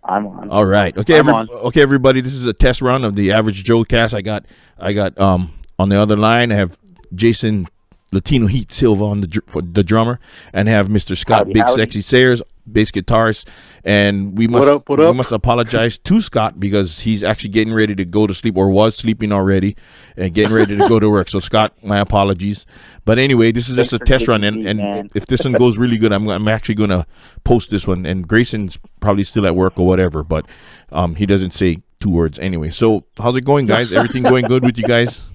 I'm on. All right. Okay, I'm on. okay, everybody. This is a test run of the Average Joe cast. I got on the other line. I have Jason Latino Heat Silva on for the drummer, and have Mr. Scott Howdy, Big howdy. Sexy Sayers, bass guitarist. And we must What up? we must apologize to Scott because he's actually getting ready to go to sleep, or was sleeping already and getting ready to go to work. So Scott, my apologies. But anyway, this is just a test run, and if this one goes really good, I'm actually going to post this one. And Grayson's probably still at work or whatever, but he doesn't say 2 words anyway. So how's it going, guys? Everything going good with you guys?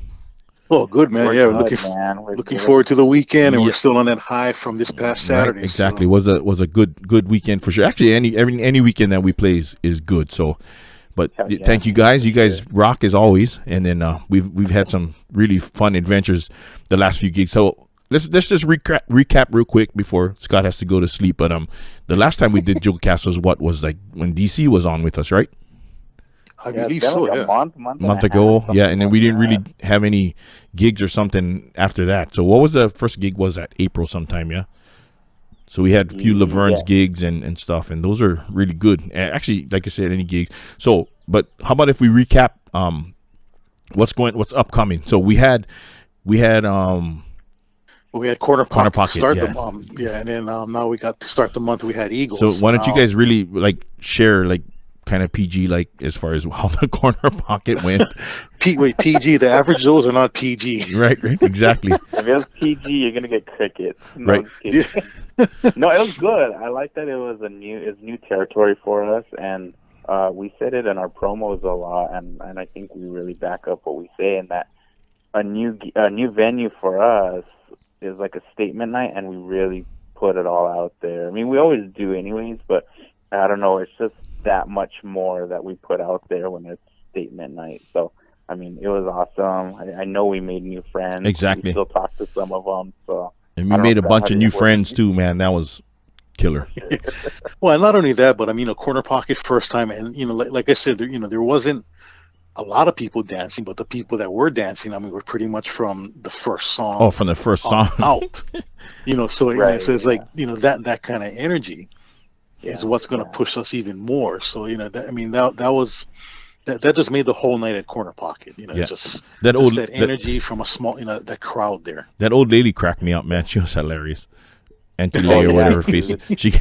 Oh, good, man. We're Yeah, good, looking forward to the weekend, and Yeah. we're still on that high from this past Saturday. Right, exactly. So. Was a good weekend for sure. Actually, any weekend that we play is good. So, but Yeah. thank you guys. You guys rock as always. And then we've had some really fun adventures the last few gigs. So let's just recap real quick before Scott has to go to sleep. But the last time we did Joe Cast was like when DC was on with us, right? I Yeah, believe it's been so, like yeah. a month ago, and a half, yeah, and then we didn't something really have any gigs or something after that. So what was the first gig? Was that April sometime? Yeah. So we had a few Laverne's gigs and stuff, and those are really good. Actually, like I said, any gigs. So, but how about if we recap what's upcoming? So we had Well, we had Corner Pocket to start yeah. the month, and then now we got to start the month. We had Eagles. So why don't you guys really like share like kind of PG like as far as how the Corner Pocket went? Wait, PG. The average Joes are not PG. right, exactly. If it was PG, you're gonna get cricket. No, Right. I'm kidding. No, it was good. I like that it was new territory for us, and we said it in our promos a lot, and I think we really back up what we say. And that a new venue for us is like a statement night, and we really put it all out there. I mean, we always do anyways, but I don't know. It's just that much more that we put out there when it's statement night. So, I mean, it was awesome. I know we made new friends. Exactly. We still talk to some of them. So, And we made a bunch of new friends too, man. That was killer. Well, not only that, but I mean, a Corner Pocket first time, and like I said, there wasn't a lot of people dancing, but the people that were dancing, I mean, were pretty much from the first song. Oh, from the first song out. So Right, so it's like that kind of energy is what's going to push us even more. So that just made the whole night at Corner Pocket. Just that energy from a small that crowd there. That old lady cracked me up, man. She was hilarious. Auntie Leigh or whatever face. She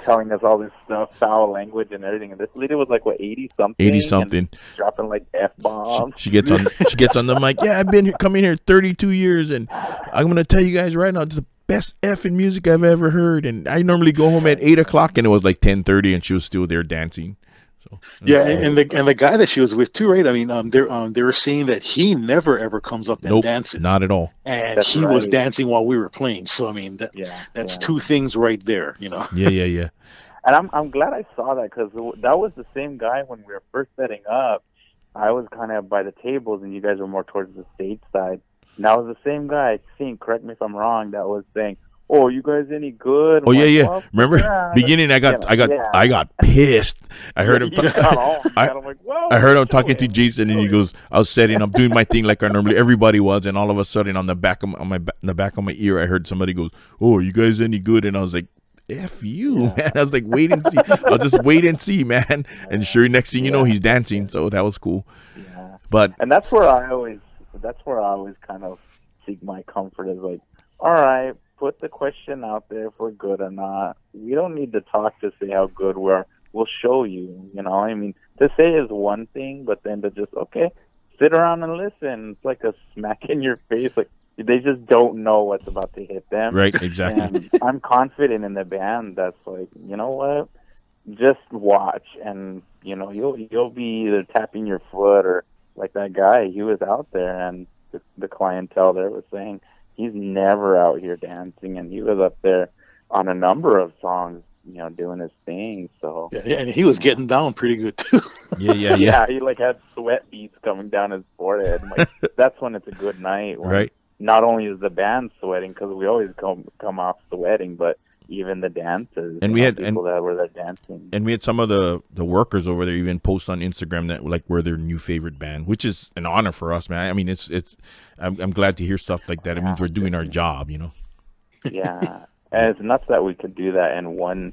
telling us all this stuff, foul language and everything. And this lady was like 80 something, dropping like F-bombs. She gets on the mic. Yeah, I've been coming here 32 years, and I'm gonna tell you guys right now, it's the best effing music I've ever heard. And I normally go home at 8 o'clock, and it was like 10:30, and she was still there dancing. So and the guy that she was with too, right? I mean, they were saying that he never ever comes up and dances, not at all. And he was dancing while we were playing. So I mean, that's two things right there, Yeah. And I'm glad I saw that, because that was the same guy when we were first setting up. I was kind of by the tables, and you guys were more towards the stage side. And that was the same guy, I think, correct me if I'm wrong, that was saying, "Oh, you guys any good?" Oh, yeah. Remember, beginning, I got pissed. I heard him. I heard him talking to Jason, and he goes, "I was setting up, doing my thing like I normally everybody was," and all of a sudden, on the back of my ear, I heard somebody goes, "Oh, you guys any good?" And I was like, F you, man. I was like, wait and see. I'll just wait and see, man. And sure, next thing you know, he's dancing. So that was cool. Yeah. And that's where I always kind of seek my comfort, is like, all right, put the question out there if we're good or not. We don't need to talk to say how good we are. We'll show you, I mean, to say is one thing, but then to just, okay, sit around and listen. It's like a smack in your face. Like, they just don't know what's about to hit them. Right, exactly. And I'm confident in the band that's like, you know what? Just watch, and you'll be either tapping your foot, or like that guy, he was out there, and the clientele there was saying he's never out here dancing, and he was up there on a number of songs, doing his thing. So and he was getting down pretty good too. Yeah. He like had sweat beads coming down his forehead. Like, that's when it's a good night. Right. Not only is the band sweating, because we always come off sweating, but even the dancers, and we had people that were there dancing, and we had some of the workers over there even post on Instagram that like we're their new favorite band, which is an honor for us, man. I mean, I'm glad to hear stuff like that. It means we're doing our job, Yeah, and it's nuts that we could do that in one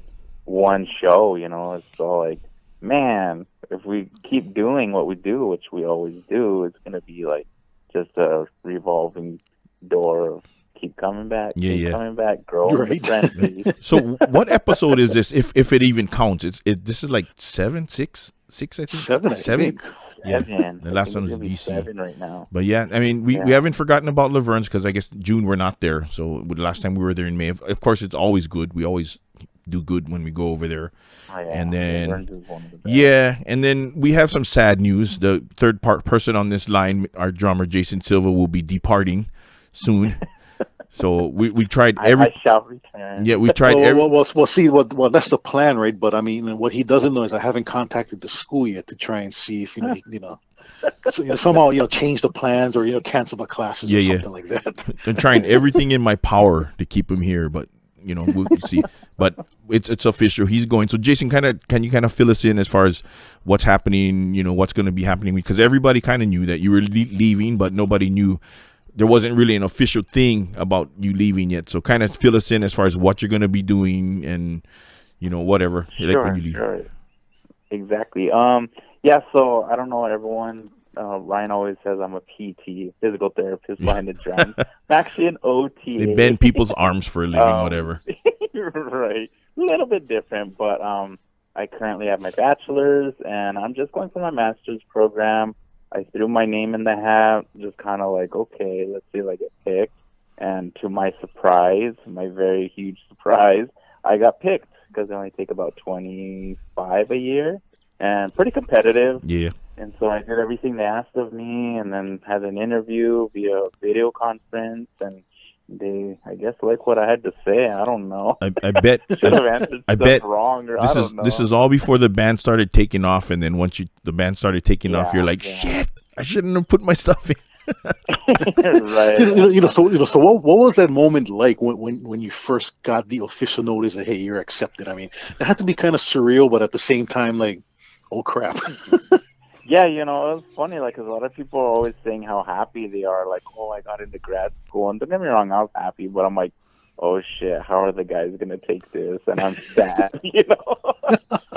show. It's so like man, if we keep doing what we do, which we always do, it's gonna be like just a revolving door of keep coming back, coming back, growing the frenzy. So what episode is this? If it even counts, this is like 7, 6, I think. 7, I think. Yeah, the last one was DC. 7 right now. But yeah, I mean, we haven't forgotten about Laverne's because I guess June we're not there. So the last time we were there in May, of course, it's always good. We always do good when we go over there. Oh, yeah. And then and then we have some sad news. The third person on this line, our drummer Jason Silva, will be departing soon. So we tried I shall return. Yeah, we tried. We'll see. Well, that's the plan, right? But I mean, what he doesn't know is I haven't contacted the school yet to try and see if somehow change the plans or cancel the classes or something like that. I'm trying everything in my power to keep him here, but we'll see. But it's official. He's going. So Jason, can you kind of fill us in as far as what's happening? What's going to be happening, because everybody kind of knew that you were leaving, but nobody knew. There wasn't really an official thing about you leaving yet. So kind of fill us in as far as what you're going to be doing and, whatever. Sure, when you leave. Sure. Exactly. Yeah, so I don't know, everyone, Ryan always says I'm a PT, physical therapist behind the drums. I'm actually an OT. They bend people's arms for a living, whatever. Right. A little bit different, but I currently have my bachelor's, and I'm just going for my master's program. I threw my name in the hat, just kind of like, okay, let's see if I get picked. And to my surprise, my very huge surprise, I got picked because they only take about 25 a year and pretty competitive. Yeah. And so I did everything they asked of me, and then had an interview via video conference, and they, I guess, like what I had to say. I don't know. I bet. Should have answered stuff wrong, or I don't know. This is all before the band started taking off, and then once the band started taking off, you're like, shit, I shouldn't have put my stuff in. Right. So what was that moment like when you first got the official notice that, hey, you're accepted? I mean, it had to be kind of surreal, but at the same time, like, oh crap. Yeah, it was funny, like, 'cause a lot of people are always saying how happy they are, like, oh, I got into grad school, and don't get me wrong, I was happy, but I'm like, oh shit, how are the guys gonna take this? And I'm sad,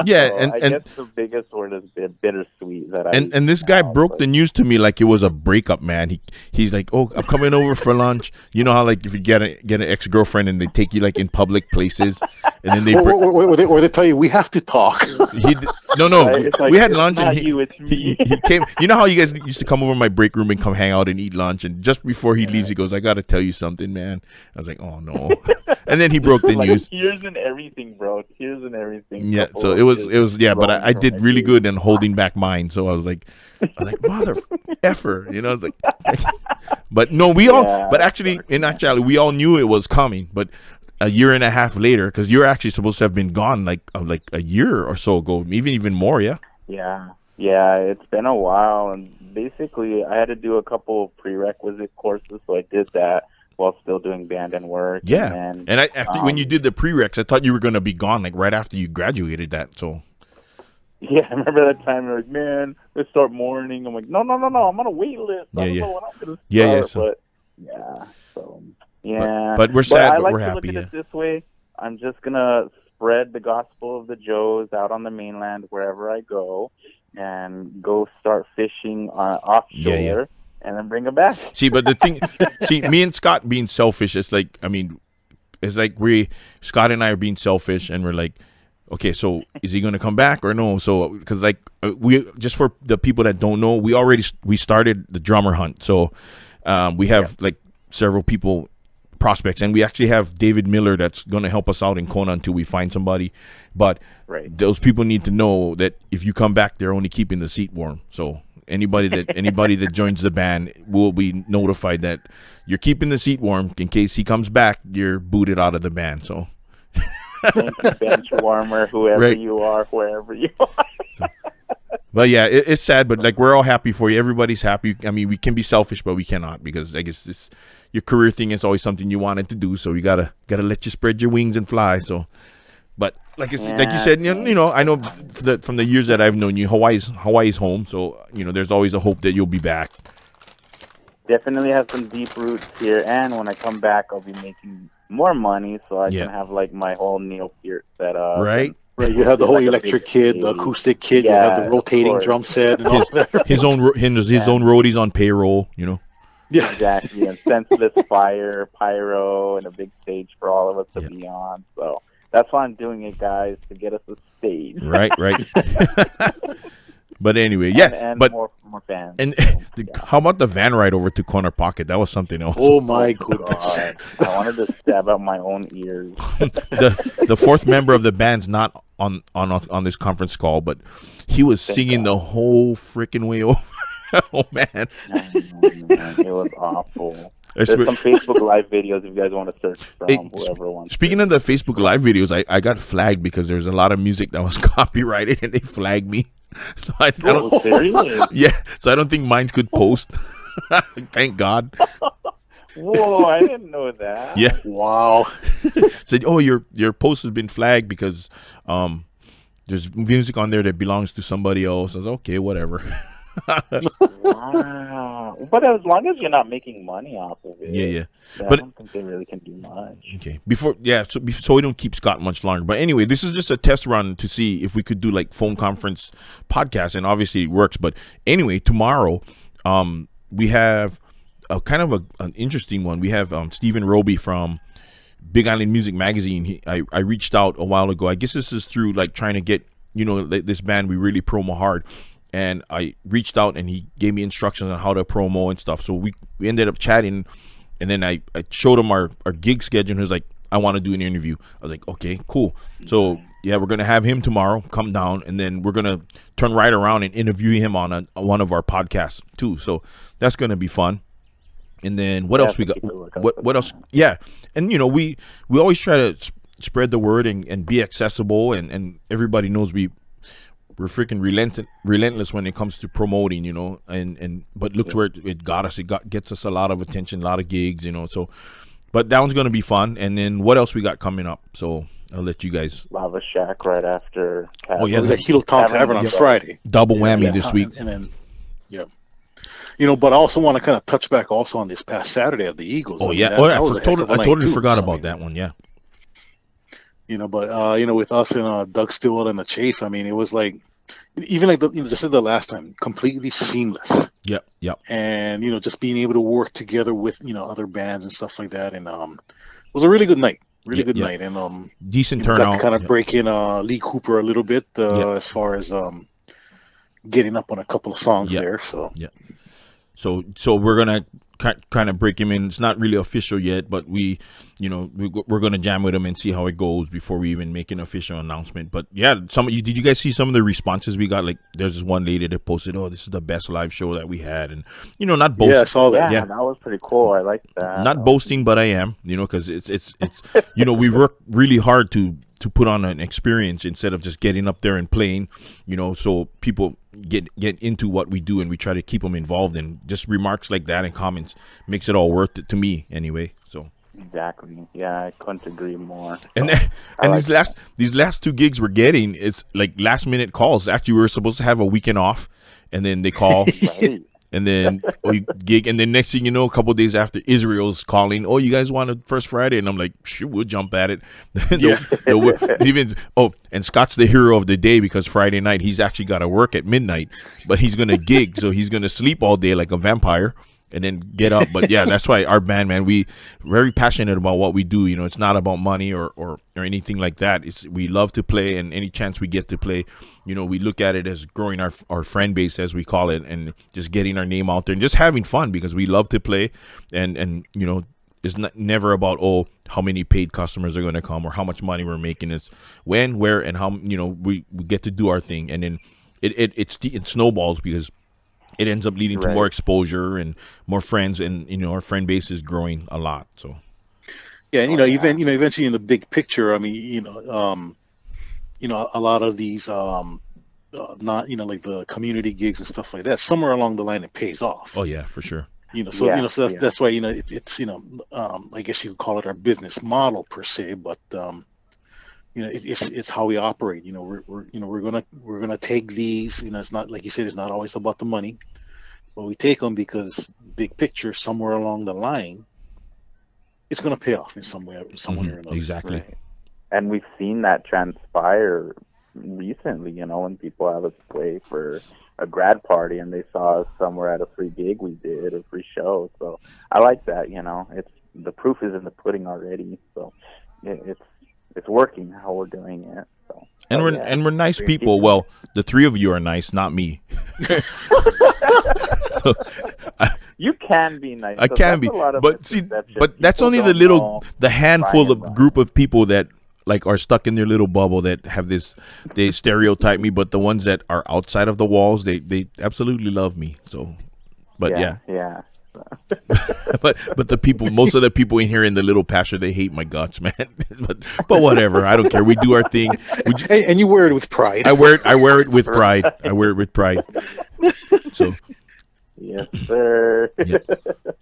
Yeah, so and I guess the biggest word is bittersweet. And this guy broke the news to me like it was a breakup, man. He's like, oh, I'm coming over for lunch. You know how, like, if you get an ex-girlfriend and they take you like in public places, and then they or they tell you we have to talk. No, like, we had lunch and he came. You know how you guys used to come over my break room and come hang out and eat lunch, and just before he leaves, he goes, I got to tell you something, man. I was like, oh no. And then he broke the news. Tears and everything, bro. Tears and everything. Yeah, so it was but I did really good in holding back mine. So I was like mother effer, I was like, but no, but actually, in actuality, we all knew it was coming. But a year and a half later, because you're actually supposed to have been gone like a year or so ago, even more, yeah. Yeah, it's been a while, and basically I had to do a couple of prerequisite courses, so I did that while still doing band and work. Yeah, and after when you did the prereqs, I thought you were going to be gone like right after you graduated that. So yeah, I remember that time. You're like, man, let's start mourning. I'm like, no, I'm on a wait list. I don't know when I'm going to start. But we're sad, but we're I happy. like to look at it this way. I'm just going to spread the gospel of the Joes out on the mainland wherever I go, and go start fishing offshore. And then bring them back. See, but the thing, me and Scott being selfish, it's like Scott and I are being selfish, and we're like, okay, so is he going to come back or no? So, because we, just for the people that don't know, we started the drummer hunt. So we have like several people, prospects, and we actually have David Miller that's going to help us out in Kona until we find somebody. But those people need to know that if you come back, they're only keeping the seat warm. So anybody that joins the band will be notified that you're keeping the seat warm. In case he comes back, you're booted out of the band. So bench warmer, whoever you are, wherever you are. But yeah, it's sad, but like we're all happy for you. Everybody's happy. I mean, we can be selfish, but we cannot, because I guess your career thing is always something you wanted to do. So you gotta let you spread your wings and fly. So, but like you said, I know from the years that I've known you, Hawaii's home. So there's always a hope that you'll be back. Definitely have some deep roots here, and when I come back, I'll be making more money, so I can have like my whole Neil Peart set up. Right, you have the whole electric kit, the acoustic kit, you have the rotating drum set, and all that. His own roadies on payroll, you know. Yeah, exactly. And senseless fire, pyro, and a big stage for all of us to be on. So that's why I'm doing it, guys, to get us a stage. Right. But anyway, but more fans. And how about the van ride over to Corner Pocket? That was something else. Oh my goodness! God. I wanted to stab out my own ears. the fourth member of the band's not on this conference call, but he was singing the whole freaking way over. Oh man, it was awful. There's some Facebook Live videos if you guys want to search from whoever wants. Speaking of the Facebook Live videos, I got flagged because there's a lot of music that was copyrighted and they flagged me. So I don't. Seriously? Yeah, so I don't think mine could post. Thank God. Whoa, I didn't know that. Yeah. Wow. Said, oh, your post has been flagged because there's music on there that belongs to somebody else. I was okay, whatever. Wow. But as long as you're not making money off of it. Yeah. But I don't think they really can do much. Okay. So we don't keep Scott much longer. But anyway, this is just a test run to see if we could do like phone conference podcast, and obviously it works. But anyway, tomorrow, we have a kind of an interesting one. We have Stephen Roby from Big Island Music Magazine. I reached out a while ago. I guess this is through like trying to get, this band we really promo hard. And I reached out and he gave me instructions on how to promo and stuff. So we ended up chatting, and then I showed him our gig schedule, and he was like, I want to do an interview. I was like, okay, cool. So yeah, we're going to have him tomorrow come down, and then we're going to turn right around and interview him on one of our podcasts too. So that's going to be fun. And then what else we got? What else? Yeah. And we always try to spread the word and be accessible, and everybody knows we're freaking relentless when it comes to promoting, but look where it got us. It gets us a lot of attention, a lot of gigs, so, but that one's going to be fun. And then what else we got coming up? So I'll let you guys. Lava Shack right after. Oh yeah, the Hilo Tom Tavern on Friday. Double whammy this week. And then, but I also want to kind of touch back also on this past Saturday of the Eagles. Oh yeah, I totally forgot about that one. Yeah. But with us and Doug Stillwell and the Chase, it was like, even like just like the last time, completely seamless. Yep. And just being able to work together with other bands and stuff like that, and it was a really good night. Night, and decent turnout. Got to kind of break in Lee Cooper a little bit as far as getting up on a couple of songs there. So So we're gonna kind of break him in. It's not really official yet, but we're gonna jam with him and see how it goes before we even make an official announcement. But yeah, did you guys see some of the responses we got? Like, there's this one lady that posted, "Oh, this is the best live show that we had," and not boasting. Yeah, I saw that. Yeah, that was pretty cool. I like that. Not boasting, but I am, because it's we work really hard to put on an experience instead of just getting up there and playing, so people get into what we do, and we try to keep them involved, and just remarks like that and comments makes it all worth it to me anyway. So exactly, yeah, I couldn't agree more. So, these last two gigs we're getting, it's like last minute calls. Actually, we were supposed to have a weekend off, and then they call. Right. And then we gig, and then next thing you know, a couple of days after, Israel's calling. Oh, you guys want a first Friday? And I'm like, sure, we'll jump at it. And Scott's the hero of the day because Friday night he's actually got to work at midnight, but he's gonna gig, so he's gonna sleep all day like a vampire and then get up. But yeah, that's why our band, man, we very passionate about what we do. It's not about money or anything like that. We love to play, and any chance we get to play, we look at it as growing our friend base, as we call it, and just getting our name out there and just having fun because we love to play, and it's never about how many paid customers are going to come or how much money we're making. It's when, where, and how we get to do our thing, and then it snowballs because it ends up leading to more exposure and more friends, and our friend base is growing a lot. So yeah, and eventually in the big picture, a lot of these not like the community gigs and stuff like that, somewhere along the line it pays off. Oh yeah, for sure. So that's why it's I guess you could call it our business model per se, but it's how we operate. We're gonna take these. It's not, like you said, it's not always about the money, but we take them because big picture, somewhere along the line, it's gonna pay off in some way, somewhere or another. Exactly. Right. And we've seen that transpire recently, when people have us play for a grad party and they saw us somewhere at a free gig we did, a free show. So I like that, it's the proof is in the pudding already. So it's working how we're doing it. So. And we're nice people. Well, the three of you are nice, not me. So, you can be nice. I can be, but see, but that's only the handful of group of people that like are stuck in their little bubble that have this. They stereotype me, but the ones that are outside of the walls, they absolutely love me. So, but yeah. but the people, most of the people in here in the little pasture, they hate my guts, man. but whatever, I don't care. We do our thing. And you wear it with pride. I wear it with pride. I wear it with pride. So. Yes, sir. Yeah.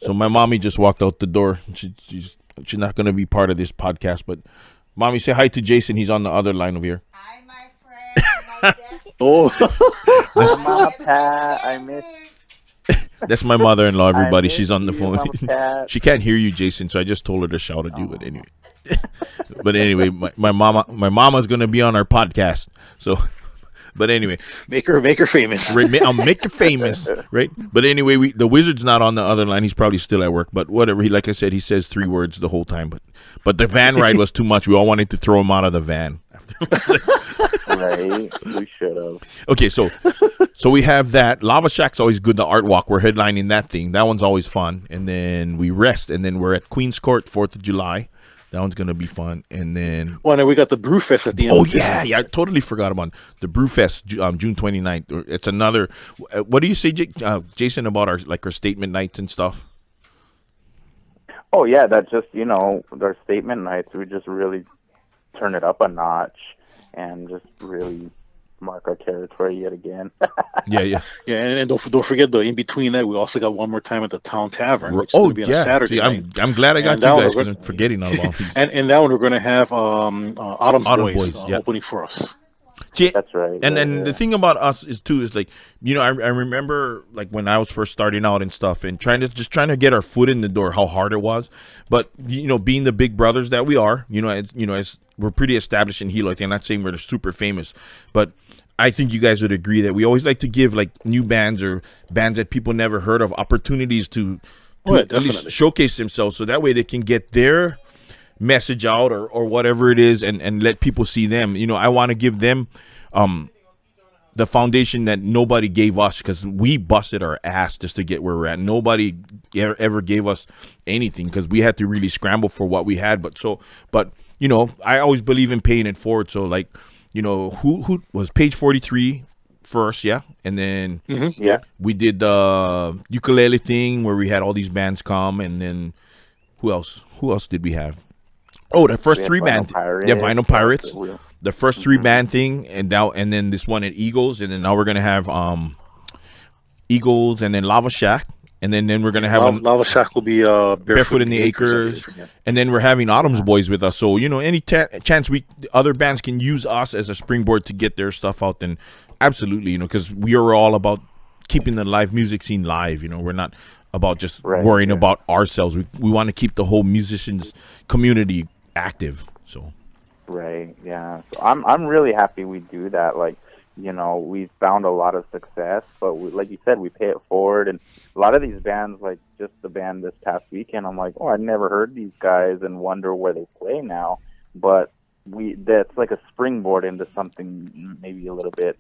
So my mommy just walked out the door. She's not going to be part of this podcast, but mommy, say hi to Jason. He's on the other line over here. Hi, my friend. Oh, Mama Pat, I miss. That's my mother-in-law. Everybody, she's on the phone. She can't hear you, Jason. So I just told her to shout at you. But anyway, my mama's going to be on our podcast. So. But anyway, make her famous. Right, I'll make her famous, right? But anyway, the wizard's not on the other line. He's probably still at work. But whatever. Like I said, he says 3 words the whole time. But the van ride was too much. We all wanted to throw him out of the van. Right, we should have. Okay, so we have that. Lava Shack's always good. The Art Walk, we're headlining that thing. That one's always fun. And then we rest, and then we're at Queen's Court, 4th of July. That one's going to be fun. And then... Well, then we got the Brewfest at the end. Oh, yeah. I totally forgot about the Brewfest, June 29th. It's another... what do you say, Jason, about our statement nights and stuff? Oh, yeah. That's just, our statement nights. We just really turn it up a notch and just really mark our territory yet again. Yeah. And don't forget, though, in between that, we also got one more time at the Town Tavern, which is going to be on a Saturday night. I'm glad I got you guys because I'm forgetting all about these. And that one we're going to have Autumn Boys opening for us. That's right. And then the thing about us is like, I remember like when I was first starting out and stuff and trying to get our foot in the door, how hard it was. But being the big brothers that we are, as we're pretty established in Hilo. I'm not saying we're super famous, but I think you guys would agree that we always like to give like new bands or bands that people never heard of opportunities to at least showcase themselves, so that way they can get their message out or whatever it is and let people see them. I want to give them the foundation that nobody gave us, because we busted our ass just to get where we're at. Nobody ever gave us anything because we had to really scramble for what we had. But I always believe in paying it forward. So like, who was Page 43 first, yeah? And then we did the ukulele thing where we had all these bands come, and then who else did we have? Oh, the first 3-band Vinyl Pirates. The first 3-band thing, and then this one at Eagles, and then now we're gonna have Eagles and then Lava Shack. And then we're going to have Lava Shack will be Barefoot in the Acres. And then we're having Autumn's Boys with us. So, any chance other bands can use us as a springboard to get their stuff out, then absolutely, because we are all about keeping the live music scene live. We're not about just worrying about ourselves. We want to keep the whole musicians community active. So. Right, yeah. So I'm really happy we do that. Like, we've found a lot of success, but like you said, we pay it forward. And a lot of these bands, like just the band this past weekend, I'm like, oh, I've never heard these guys and wonder where they play now. But that's like a springboard into something maybe a little bit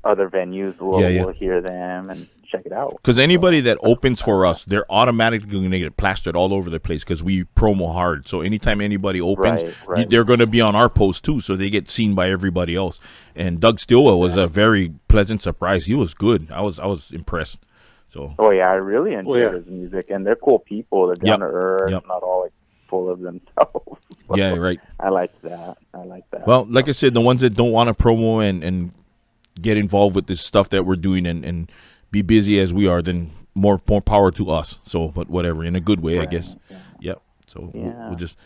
other venues will hear them and check it out. Because anybody that opens for us, they're automatically going to get plastered all over the place because we promo hard. So anytime anybody opens, they're going to be on our post too, so they get seen by everybody else. And Doug Stilwell was a very pleasant surprise. He was good. I was impressed. So. Oh yeah, I really enjoy his music, and they're cool people. They're down to earth, not all like full of themselves. Yeah, right. I like that. Well, like I said, the ones that don't want to promo and get involved with this stuff that we're doing and be busy as we are, then more power to us. So, but whatever, in a good way, I guess. Yep. So we'll just.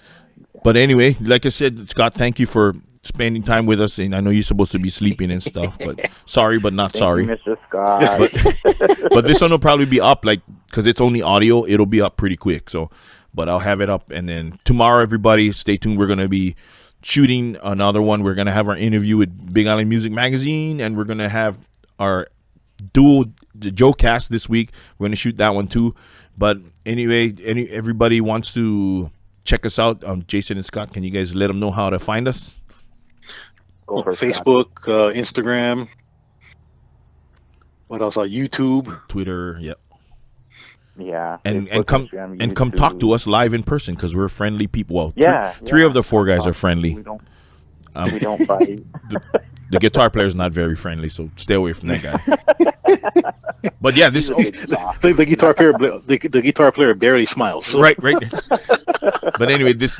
But anyway, like I said, Scott, thank you for spending time with us. And I know you're supposed to be sleeping and stuff, but sorry, but not sorry. Thank you, Mr. Scott. But this one will probably be up, like, because it's only audio. It'll be up pretty quick. So, but I'll have it up, and then tomorrow, everybody, stay tuned. We're gonna be shooting another one. We're gonna have our interview with Big Island Music Magazine, and we're gonna have our dual the Joe Cast this week. We're gonna shoot that one too. But anyway, everybody wants to check us out. Jason and Scott, can you guys let them know how to find us? Facebook, Instagram. What else? YouTube, Twitter. Yep. Yeah, and come talk to us live in person because we're friendly people. Well, three of the four guys are friendly. We don't bite. The guitar player is not very friendly, so stay away from that guy. But yeah, this the guitar player barely smiles. Right. But anyway, this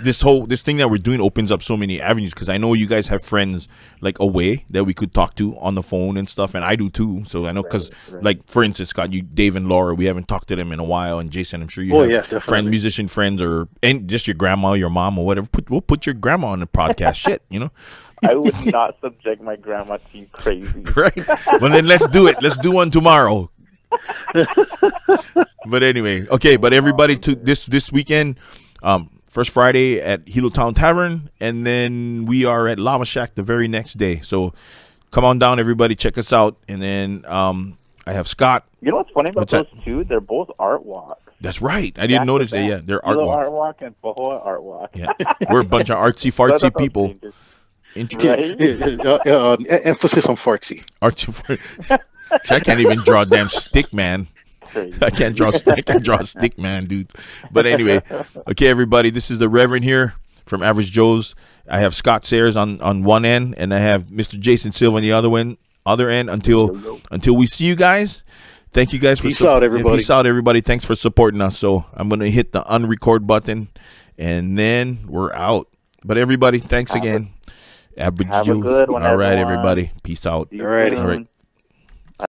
thing that we're doing opens up so many avenues because I know you guys have friends like away that we could talk to on the phone and stuff, and I do too. So I know because like for instance, Scott, you, Dave, and Laura, we haven't talked to them in a while, and Jason, I'm sure you have musician friends and just your grandma, your mom, or whatever. We'll put your grandma on the podcast. Shit, you know. I would not subject my grandma to you crazy. Right. Well, then let's do it. Let's do one tomorrow. But anyway, okay. But everybody to this weekend, first Friday at Hilo Town Tavern, and then we are at Lava Shack the very next day. So come on down, everybody. Check us out. And then I have Scott. You know what's funny about those two? They're both art walks. That's right. I didn't notice that. Yeah, they're art walk. Art walk and Pahoa art walk. Yeah, we're a bunch of artsy fartsy people. Emphasis on fartsy. I can't even draw a damn stick man. I can't draw a stick man, dude. But anyway, okay, everybody, this is the Reverend here from Average Joe's. I have Scott Sayers on one end, and I have Mr. Jason Silva on the other end. Until we see you guys. Thank you guys for peace out, everybody. Peace out, everybody. Thanks for supporting us. So I'm gonna hit the unrecord button, and then we're out. But everybody, thanks again. Have a good one. All right, everybody. Peace out. All right.